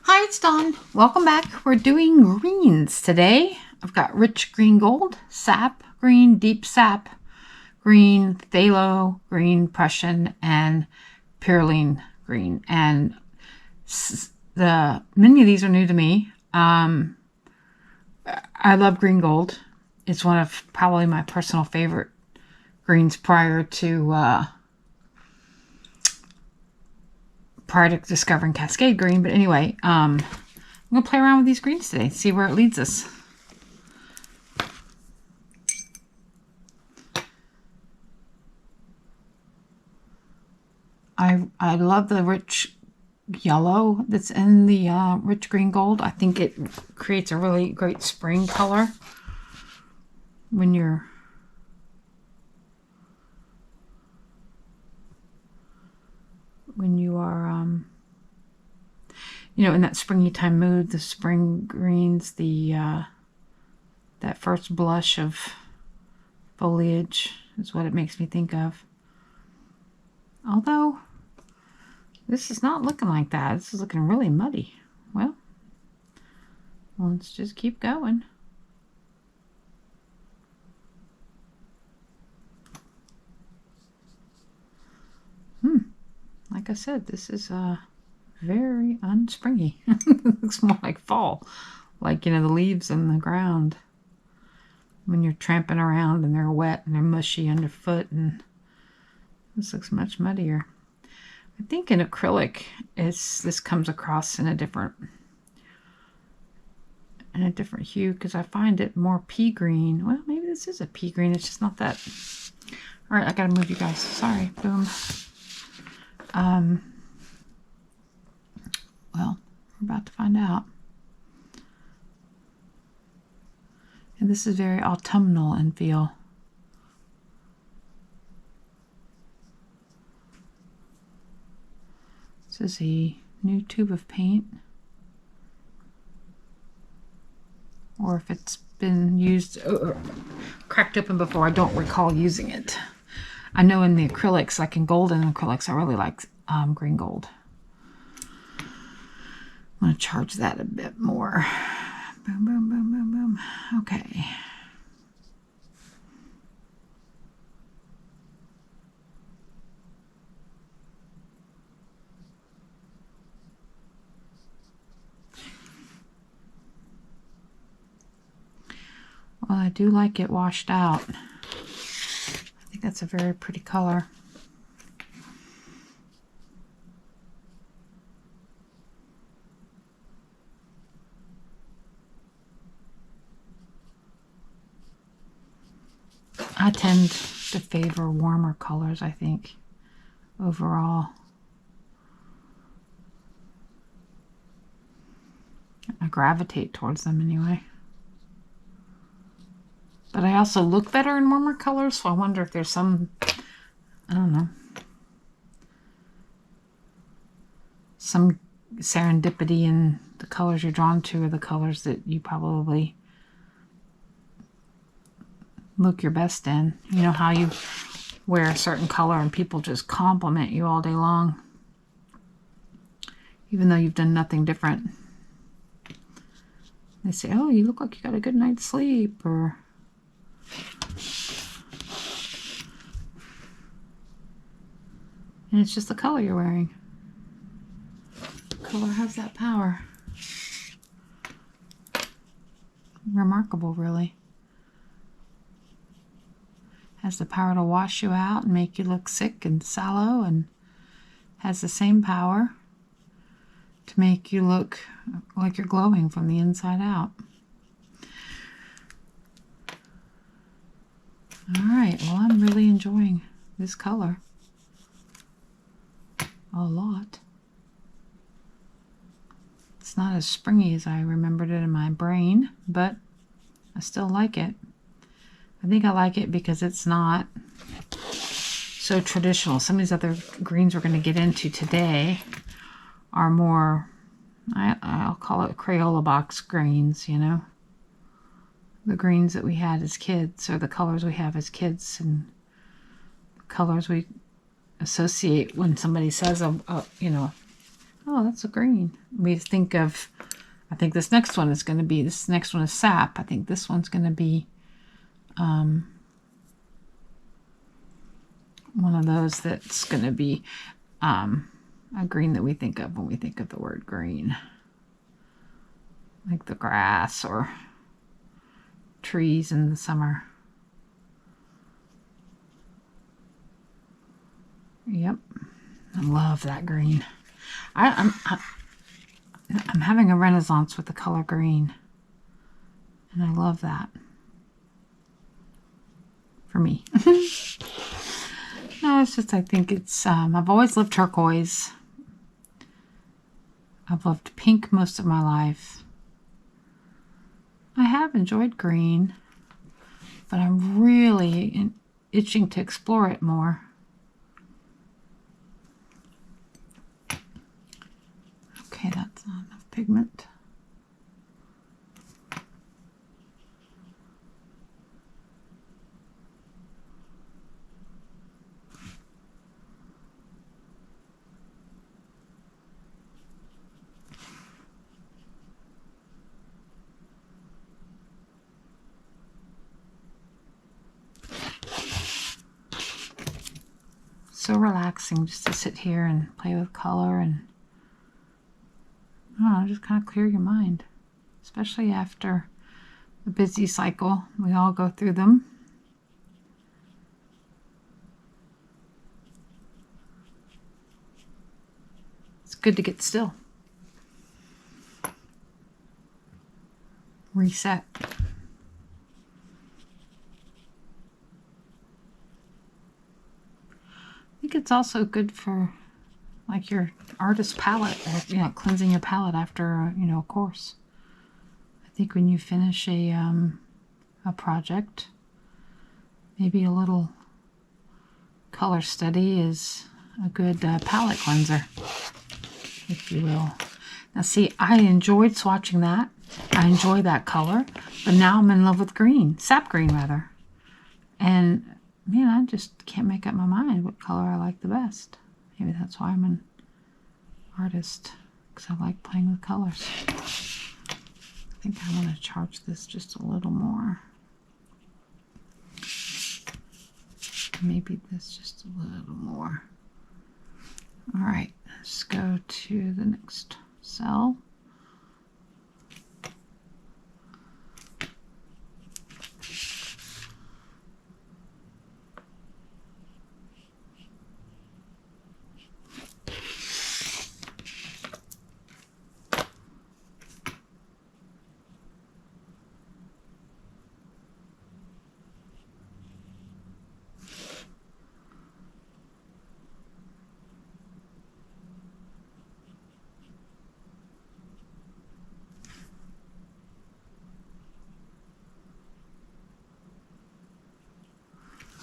Hi, it's Dawn. Welcome back. We're doing greens today. I've got rich green gold, sap green, deep sap green, phthalo green, Prussian, and Perylene green. And many of these are new to me. I love green gold. It's one of probably my personal favorite greens prior to discovering Cascade green. But anyway, I'm going to play around with these greens today, see where it leads us. I love the rich yellow that's in the rich green gold. I think it creates a really great spring color when you are in that springy time mood. The spring greens, that first blush of foliage is what it makes me think of. Although this is not looking like that. This is looking really muddy. Well, let's just keep going. Like I said, this is very unspringy. It looks more like fall. Like, the leaves on the ground when you're tramping around and they're wet and they're mushy underfoot, and this looks much muddier. I think in acrylic this comes across in a different hue, because I find it more pea green. Well, maybe this is a pea green. It's just not that. All right, I gotta move you guys. Sorry. Boom. Well, we're about to find out. And this is very autumnal in feel. This is a new tube of paint. Or if it's been used, cracked open before, I don't recall using it. I know in the acrylics, like in golden acrylics, I really like green gold. I'm going to charge that a bit more. Boom, boom, boom, boom, boom. Okay. Well, I do like it washed out. I think that's a very pretty color. I tend to favor warmer colors, I think, overall. I gravitate towards them anyway. But I also look better in warmer colors, so I wonder if there's some, I don't know, some serendipity in the colors you're drawn to, or the colors that you probably look your best in. You know how you wear a certain color and people just compliment you all day long, even though you've done nothing different. They say, oh, you look like you got a good night's sleep, or and it's just the color you're wearing. Color has that power. Remarkable, really. Has the power to wash you out and make you look sick and sallow, and has the same power to make you look like you're glowing from the inside out. Alright, well, I'm really enjoying this color a lot. It's not as springy as I remembered it in my brain, but I still like it. I think I like it because it's not so traditional. Some of these other greens we're going to get into today are more, I'll call it Crayola box greens, the greens that we had as kids, or the colors we have as kids, and colors we associate when somebody says, Oh, that's a green. We think of, I think this next one is going to be, this next one is sap. I think this one's going to be one of those that's going to be a green that we think of when we think of the word green. Like the grass or trees in the summer. Yep. I love that green. I'm having a renaissance with the color green. And I love that. For me. No, it's just, I think it's, I've always loved turquoise. I've loved pink most of my life. I have enjoyed green, but I'm really itching to explore it more. Okay, that's not enough pigment. So relaxing just to sit here and play with color and I don't know, just kind of clear your mind, especially after a busy cycle. We all go through them. It's good to get still. Reset. I think it's also good for like your artist palette, or, you know, cleansing your palette after, you know, a course. I think when you finish a project, maybe a little color study is a good palette cleanser, if you will. Now see, I enjoyed swatching that. I enjoy that color, but now I'm in love with green, sap green rather. And man, I just can't make up my mind what color I like the best. Maybe that's why I'm an artist, because I like playing with colors. I think I want to charge this just a little more. Maybe this just a little more. All right, let's go to the next cell.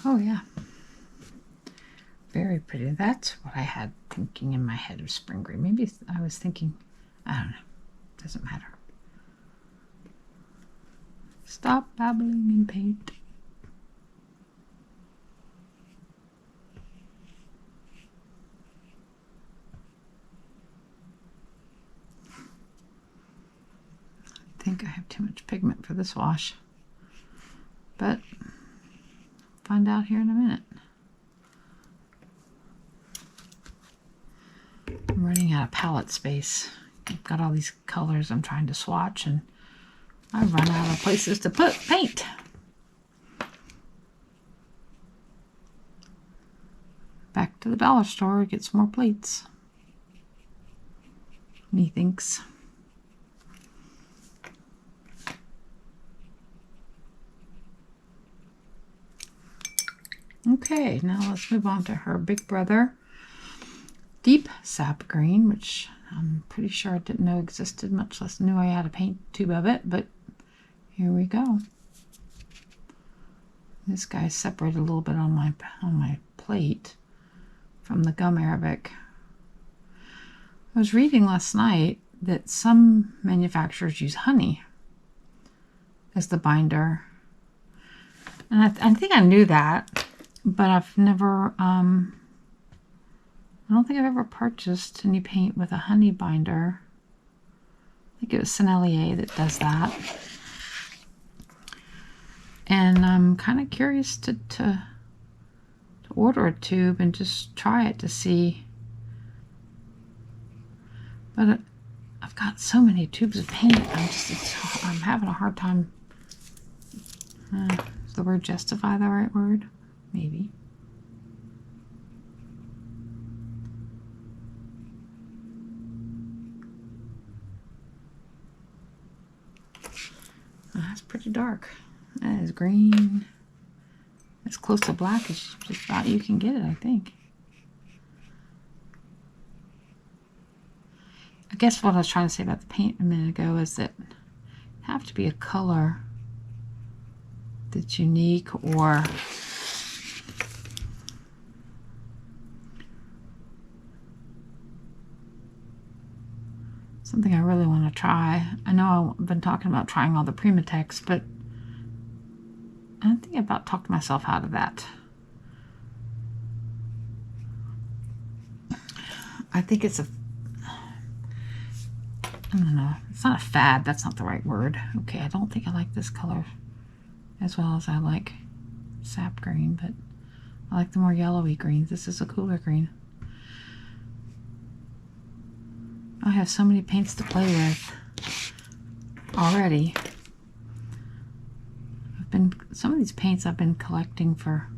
Oh yeah, very pretty. That's what I had thinking in my head of spring green. Maybe I was thinking, I don't know, doesn't matter. Stop babbling in paint. I think I have too much pigment for this wash, but find out here in a minute. I'm running out of palette space. I've got all these colors I'm trying to swatch and I run out of places to put paint. Back to the dollar store, get some more plates. Methinks. Okay, now let's move on to her big brother, Deep Sap Green, which I'm pretty sure I didn't know existed, much less knew I had a paint tube of it, but here we go. This guy's separated a little bit on my plate from the gum arabic. I was reading last night that some manufacturers use honey as the binder, and I think I knew that, but I've never, I I don't think I've ever purchased any paint with a honey binder. I think it was Sennelier that does that. And I'm kind of curious to order a tube and just try it to see. But I've got so many tubes of paint. I'm having a hard time. Is the word justify the right word? Maybe. That's pretty dark. That is green. As close to black as just about you can get it, I think. I guess what I was trying to say about the paint a minute ago is that it have to be a color that's unique or something I really want to try. I know I've been talking about trying all the Primatex, but I think I about talked myself out of that. I think it's I don't know. It's not a fad. That's not the right word. Okay, I don't think I like this color as well as I like sap green, but I like the more yellowy greens. This is a cooler green. I have so many paints to play with already. Some of these paints I've been collecting for,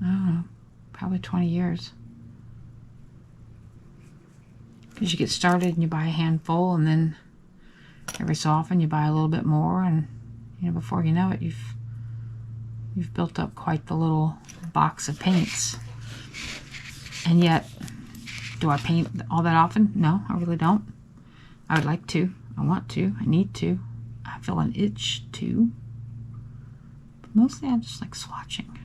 I don't know, probably 20 years. Because you get started and you buy a handful, and then every so often you buy a little bit more, and before you know it, you've built up quite the little box of paints. And yet, do I paint all that often? No, I really don't. I would like to. I want to. I need to. I feel an itch to. But mostly I just like swatching.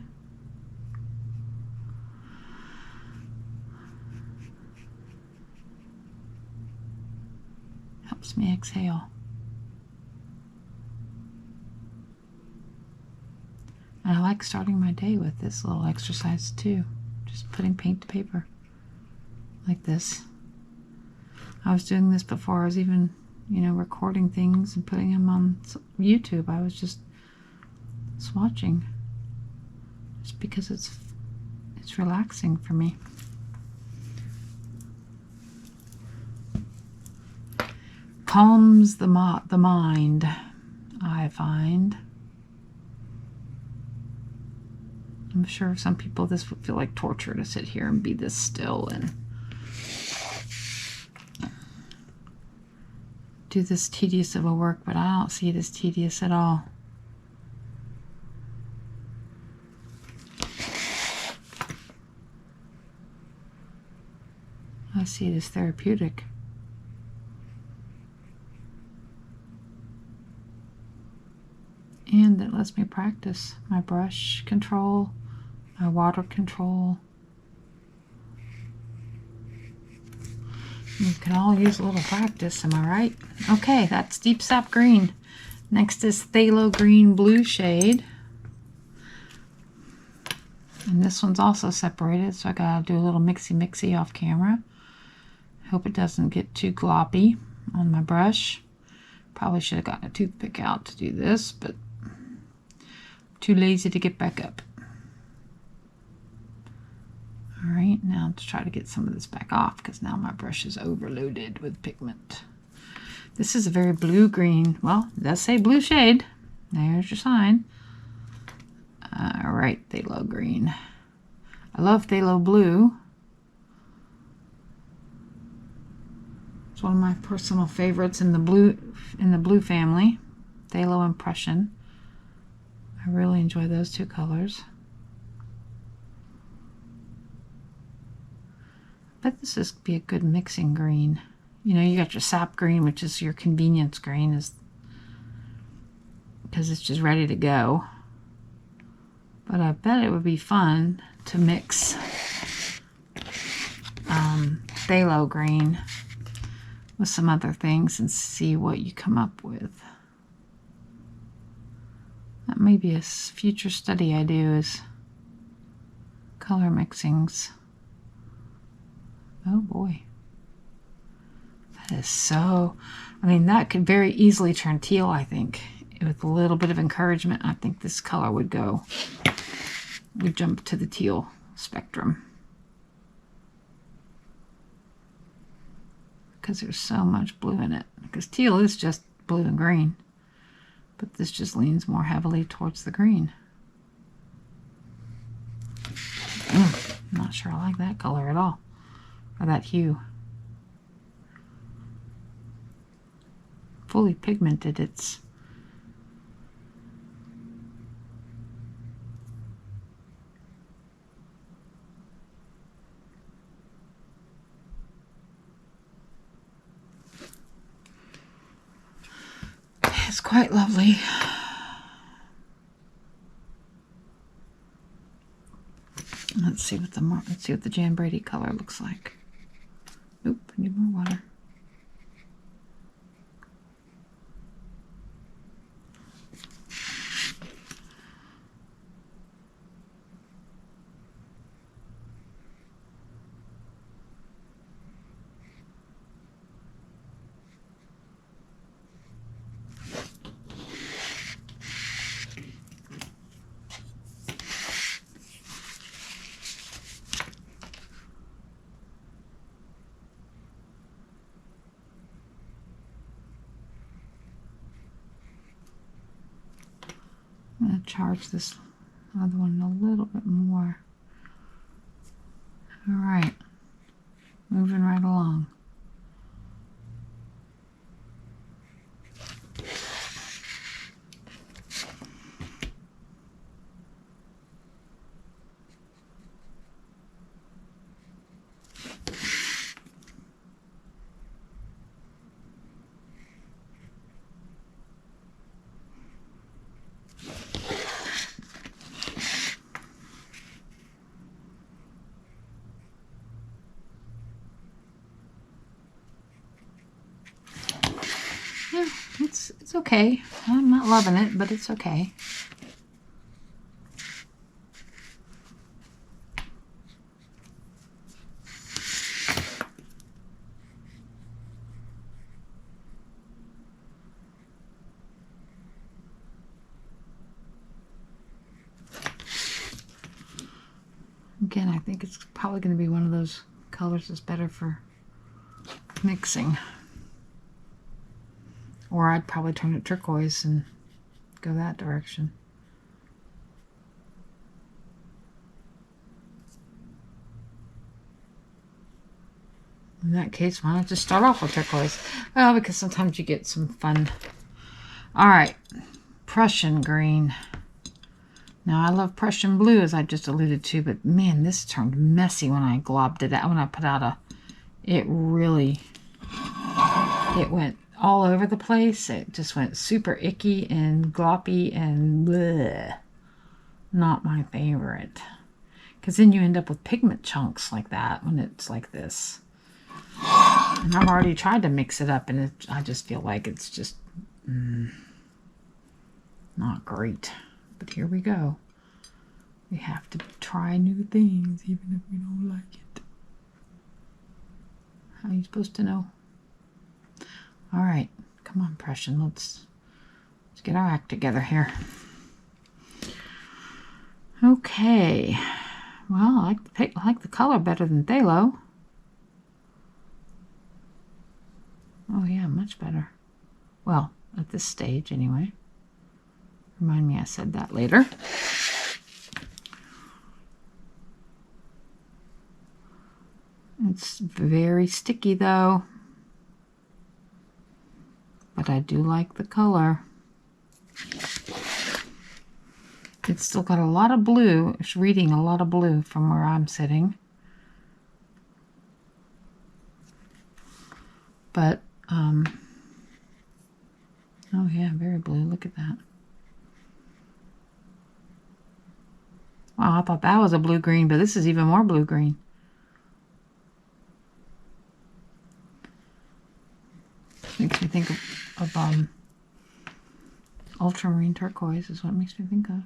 Helps me exhale. And I like starting my day with this little exercise too. Just putting paint to paper. Like this. I was doing this before I was even, recording things and putting them on YouTube. I was just swatching. Just because it's relaxing for me. Calms the mind, I find. I'm sure some people this would feel like torture to sit here and be this still and do this tedious of a work, but I don't see it as tedious at all. I see it as therapeutic. And it lets me practice my brush control, my water control. You can all use a little practice, am I right? Okay, that's Deep Sap Green. Next is Phthalo Green Blue shade. And this one's also separated, so I gotta do a little mixy off camera. Hope it doesn't get too gloppy on my brush. Probably should have gotten a toothpick out to do this, but too lazy to get back up. Alright, now to try to get some of this back off, because now my brush is overloaded with pigment. This is a very blue-green, well, it does say blue shade. There's your sign. Alright, Phthalo Green. I love Phthalo Blue. It's one of my personal favorites in the blue family. Phthalo and Prussian. I really enjoy those two colors. But this is be a good mixing green. You got your sap green, which is your convenience green, is because it's just ready to go. But I bet it would be fun to mix Phthalo green with some other things and see what you come up with. That may be a future study I do, is color mixings. Oh boy. That is so, I mean, that could very easily turn teal, I think. With a little bit of encouragement, I think this color would jump to the teal spectrum. Because there's so much blue in it. Because teal is just blue and green. But this just leans more heavily towards the green. I'm not sure I like that color at all. Or that hue. Fully pigmented, it's quite lovely. Let's see what the Jan Brady color looks like. Oop, I need more water. I'm going to charge this other one a little bit more. All right, moving right along. Yeah, it's okay. I'm not loving it, but it's okay. Again, I think it's probably going to be one of those colors that's better for mixing. Or I'd probably turn it turquoise and go that direction. In that case, why not just start off with turquoise? Well, because sometimes you get some fun. All right, Prussian green. Now, I love Prussian blue, as I just alluded to, but man, this turned messy when I globbed it out. When I put out it went all over the place. It just went super icky and gloppy and bleh. Not my favorite. Because then you end up with pigment chunks like that when it's like this. And I've already tried to mix it up, and I just feel like it's just not great. But here we go. We have to try new things, even if we don't like it. How are you supposed to know? All right, come on, Prussian. Let's get our act together here. Okay. Well, I like the color better than Phthalo. Oh yeah, much better. Well, at this stage anyway. Remind me I said that later. It's very sticky though. But I do like the color. It's still got a lot of blue. It's reading a lot of blue from where I'm sitting. But, oh yeah, very blue. Look at that. Wow, I thought that was a blue-green, but this is even more blue-green. Makes me think of ultramarine turquoise is what it makes me think of.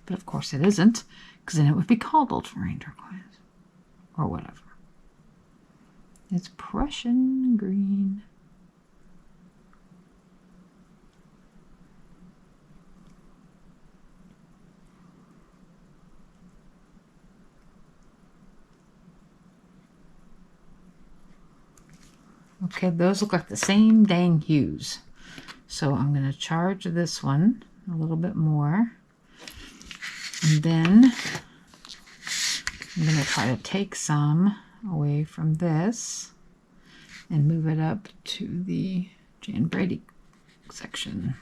But of course it isn't, because then it would be called ultramarine turquoise or whatever. It's Prussian green. Okay, those look like the same dang hues. So I'm going to charge this one a little bit more. And then I'm going to try to take some away from this and move it up to the Jan Brady section.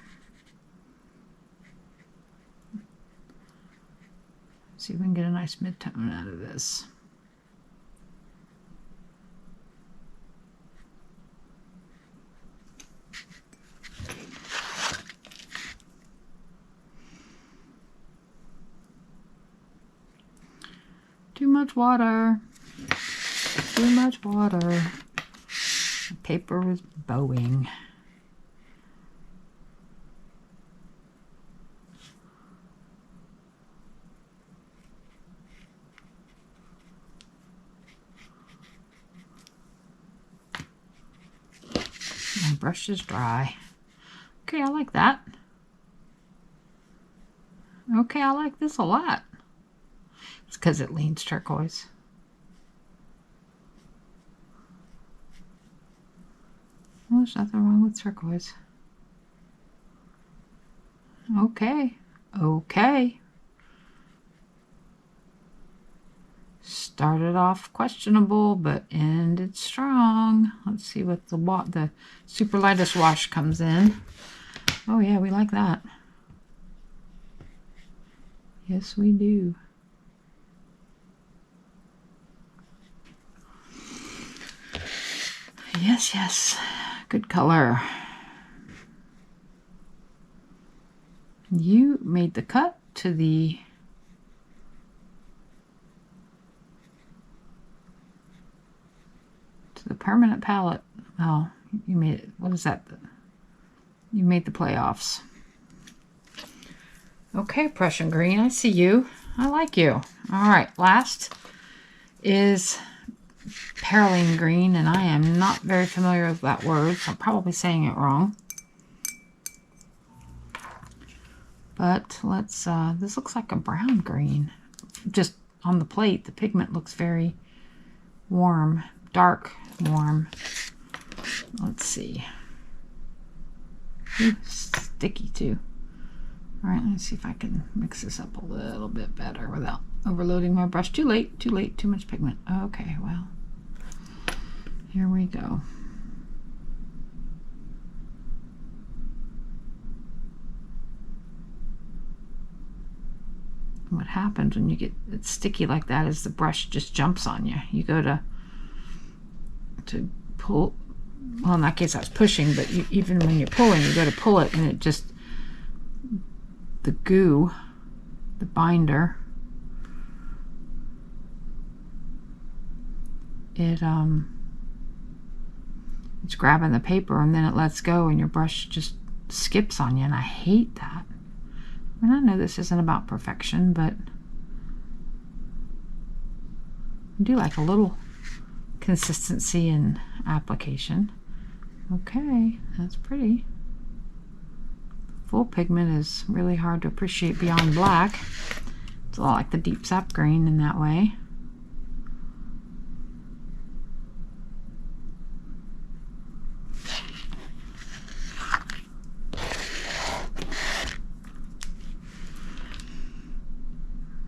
See if we can get a nice mid-tone out of this. Too much water. Too much water. The paper is bowing. My brush is dry. Okay, I like that. Okay, I like this a lot. It's because it leans turquoise. Well, there's nothing wrong with turquoise. Okay. Okay. Started off questionable, but ended strong. Let's see what the super lightest wash comes in. Oh yeah, we like that. Yes, we do. Yes, yes. Good color. You made the cut to the permanent palette. Oh, you made it. What is that? You made the playoffs. Okay, Prussian green, I see you. I like you. All right, last is Perylene green, and I am not very familiar with that word, so I'm probably saying it wrong. But let's, this looks like a brown green. Just on the plate, the pigment looks very warm, dark, warm. Let's see. Ooh, sticky too. All right, let's see if I can mix this up a little bit better without overloading my brush. Too late, too much pigment. Okay, well, here we go. What happens when you get it sticky like that is the brush just jumps on you. You go to pull, well, in that case I was pushing, but even when you're pulling, you go to pull it and it just, the goo, the binder, it's grabbing the paper and then it lets go and your brush just skips on you, and I hate that. I mean, I know this isn't about perfection, but I do like a little consistency in application. Okay, that's pretty. Full pigment is really hard to appreciate beyond black. It's a lot like the deep sap green in that way.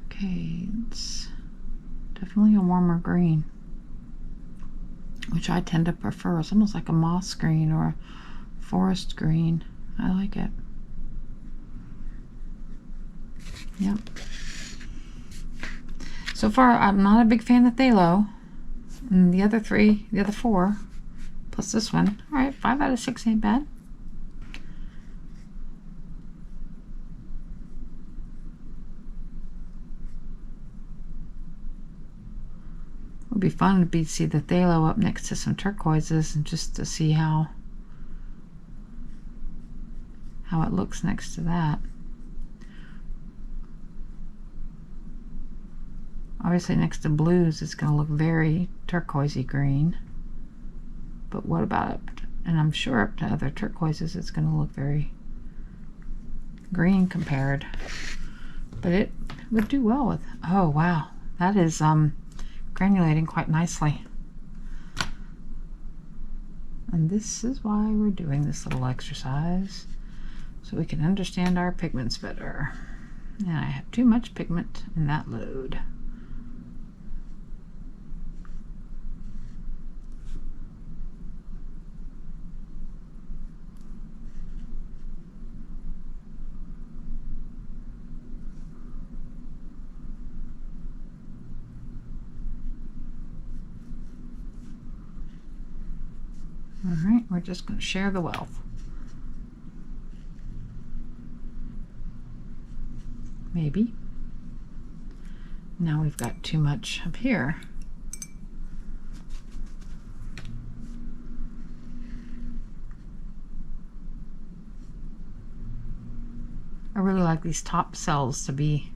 Okay, it's definitely a warmer green, which I tend to prefer. It's almost like a moss green or a forest green. I like it. Yep. So far, I'm not a big fan of Phthalo. And the other four, plus this one. All right, 5 out of 6 ain't bad. It would be fun to see the Phthalo up next to some turquoises and just to see how it looks next to that. Obviously next to blues it's going to look very turquoisey green. But what about up to, and I'm sure up to other turquoises it's going to look very green compared. But it would do well with, oh wow, that is granulating quite nicely. And this is why we're doing this little exercise, so we can understand our pigments better. And I have too much pigment in that load. Alright, we're just going to share the wealth. Maybe. Now we've got too much up here. I really like these top cells to be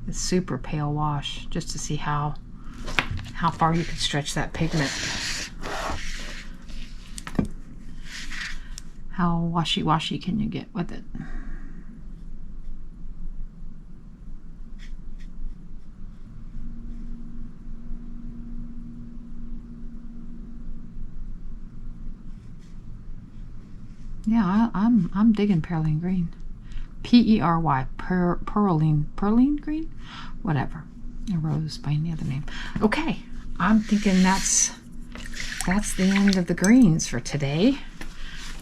a super pale wash, just to see how far you can stretch that pigment. How washy-washy can you get with it? Yeah, I'm digging Perylene green. P-E-R-Y, Perylene, Perylene green? Whatever. A rose by any other name. Okay, I'm thinking that's the end of the greens for today.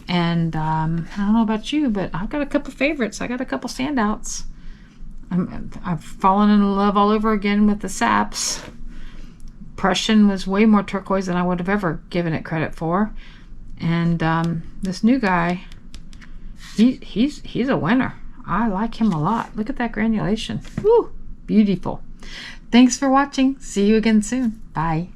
And I don't know about you, but I've got a couple favorites. I got a couple standouts. I've fallen in love all over again with the saps. Prussian was way more turquoise than I would have ever given it credit for. And this new guy, he's a winner. I like him a lot. Look at that granulation. Woo, beautiful. Thanks for watching. See you again soon. Bye.